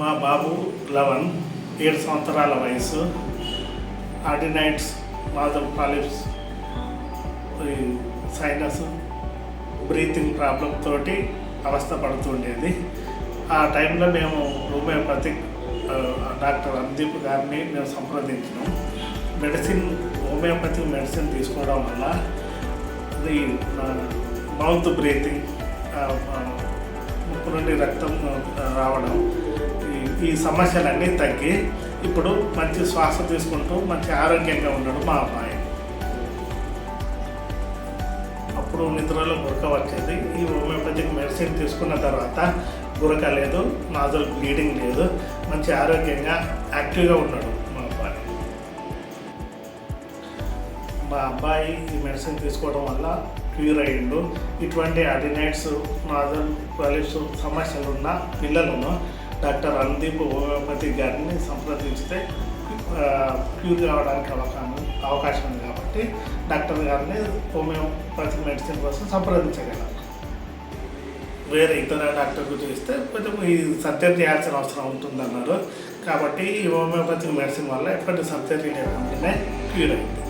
మా బాబు 7 సంవత్సరాల వయసు. Adenoids nozzle polyps, sinus, breathing problem తోటి అవస్థ పడుతుండేది. ఆ టైంలో మేము హోమియోపతిక్ డాక్టర్ అనుదీప్ గారిని మేము సంప్రదించినాం. హోమియోపతిక్ మెడిసిన్ తీసుకోవడం వల్ల ఈ మౌత్ బ్రీతింగ్, ముక్కు నుండి రక్తం రావడం, ఈ సమస్యలన్నీ తగ్గి ఇప్పుడు మంచి శ్వాస తీసుకుంటూ మంచి ఆరోగ్యంగా ఉన్నాడు మా అబ్బాయి. అప్పుడు నిద్రలో గురక వచ్చేది. ఈ హోమియోపతిక్ మెడిసిన్ తీసుకున్న తర్వాత గురక లేదు, నాజల్ బ్లీడింగ్ లేదు, మంచి ఆరోగ్యంగా యాక్టివ్గా ఉన్నాడు మా అబ్బాయి. ఈ మెడిసిన్ తీసుకోవడం వల్ల క్యూర్ అయ్యిండు. ఇటువంటి అడినైడ్స్, నాజల్ పాలిప్స్ సమస్యలు ఉన్న పిల్లలను డాక్టర్ అనుదీప్ హోమియోపతి గారిని సంప్రదించితే క్యూర్ కావడానికి అవకాశం ఉంది. కాబట్టి డాక్టర్ గారిని హోమియోపతి మెడిసిన్ కోసం సంప్రదించగలరు. వేరే ఇతర డాక్టర్కు చూస్తే కొంచెం ఈ సర్జరీ చేయాల్సిన అవసరం ఉంటుందన్నారు. కాబట్టి ఈ హోమియోపతి మెడిసిన్ వల్ల ఎప్పటి సర్జరీ లేకుండానే క్యూర్ అయింది.